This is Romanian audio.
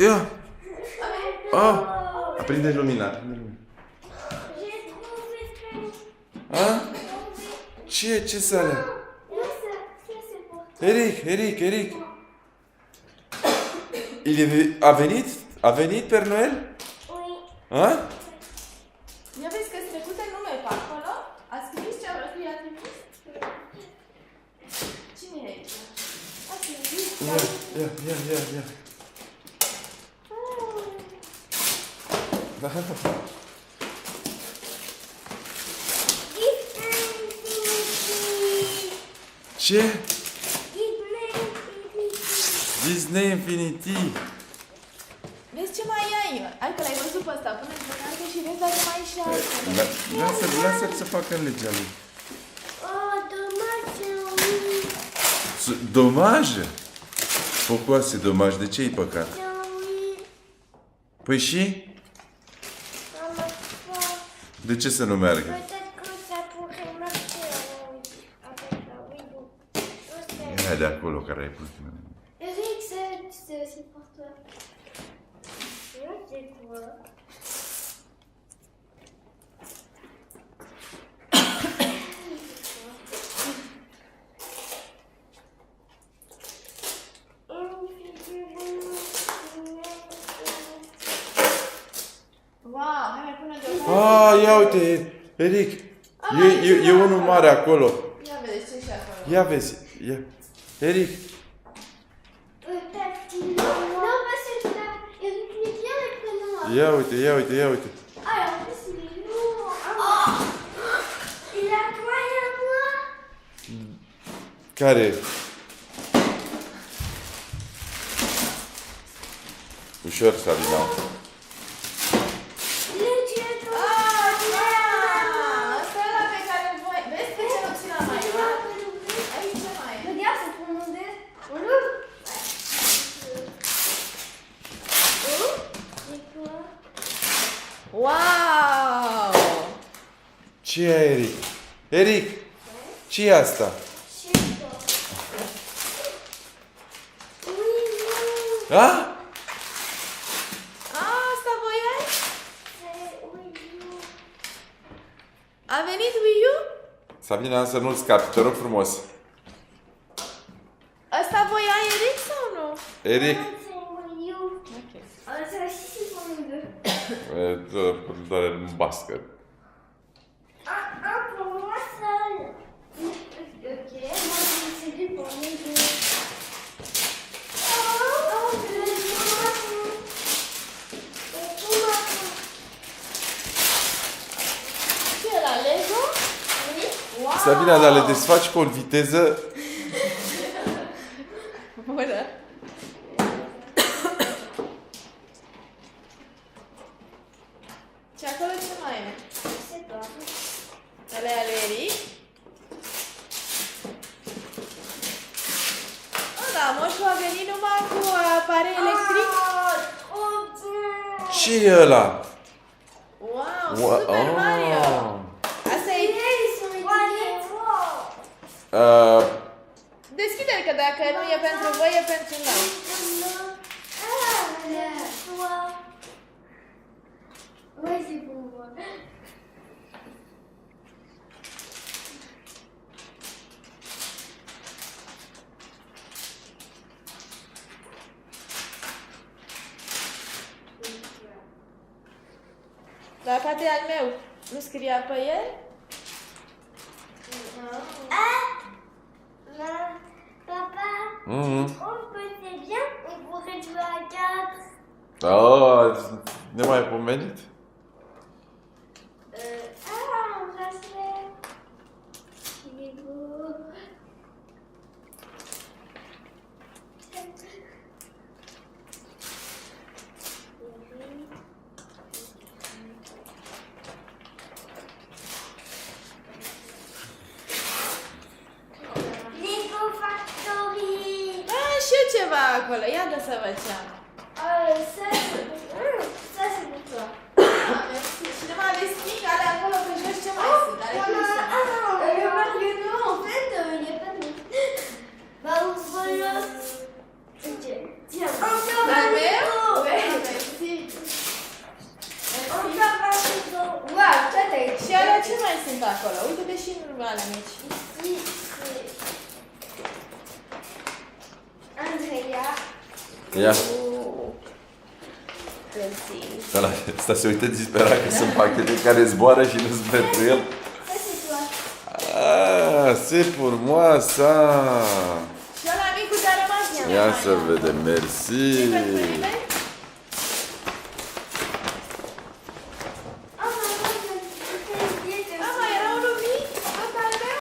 Ia! Ah! Aprinde lumina. Ah? Ce? Ce sunt alea? Eric. A venit Père Noël? Ah? Ia vezi că-s trecute nume pe acolo? A scris ce i-a trimis? Cine e aici? A scris. Ia. Ce? Disney Infinity. Vezi ce mai ai? Hai că l-ai văzut pe ăsta. Pune-l pe carte și vezi dacă mai ai și altul. Lasă-l să facă în legea lui. Dommage? Pourquoi c'est dommage? De ce e păcat? Păi și? De ce să nu meargă? Ia de acolo care ai pus. Eric, c'est aussi pour toi. C'est quoi? Wow, hai mai pune deodată. Ah, ia uite, Eric. E unul mare acolo. Ia vedeți ce și acolo. Ia vezi. Ia. Eric. Peut-être qu'il... Non, parce que Eric, il est bien les prénoms. Ia uite. Ah, en plus, il est lourd. Oh, il a toi et à moi. Care? Ușor, Sabina. Asta e ăla pe care îl voi... Vezi pe ce nu ți l-am mai luat? Aici ce mai e? Regarde, c'est pour mon dé. On l'ouvre. Oh, c'est quoi? Wow! Ce e, Eric? Eric, ce e asta? Je sais pas. Oui, non. A? Asta voiai? C'est oui, non. A venit Wii U? Sabina, să nu-l scapi, te rog frumos. Asta voiai, Eric, sau nu? Eric, C'est oui, non. Ok. Ah, ça aussi, c'est pour nous deux. doar în bască. Un pour moi seul. Ok, moi j'ai celui pour nous deux. Oh, Ce e la Lego? Wow! Sabina, dar le desfaci cu o viteză. Bună! Și acolo ce mai e? Je sais pas. Ăla e ale Eric? Da, moșul a venit numai cu aparei electric. Trop bien. Ce e ăla? Wow, Super Mario! Asta e... Ils sont équilibrés. Deschide-l, că dacă nu e pentru voi, e pentru noi. Ah, toi. Ouais, c'est pour moi. Dar poate al meu. Nu scria pe el? Ah, papa, Mhm. on peut, c'est bien, on pourrait jouer à 4. Oh, nemaipomenit. Ah, on va se faire. Il est beau. Lego Factory. Ah, și eu ceva acolo. Ia de să văd ce am. Ça, c'est pour toi. Ah, mersi. Și numai deschid ale acolo pe jos ce mai sunt. Ale Il y en plus a sunt. un. Le Mario, en fait, il n'y a pas de... Bah, ouvre-le. Ok. Tiens. Al meu? ce mai sunt acolo? Uite-te și în ale mici. Andreea. Ia. Hârtii. Asta se uită disperat că sunt pachete care zboară și nu sunt pentru el. Ah, c'est pour moi ça. Și ăla micul ți-a rămas. Ia să vedem, merci. Și pentru nimeni?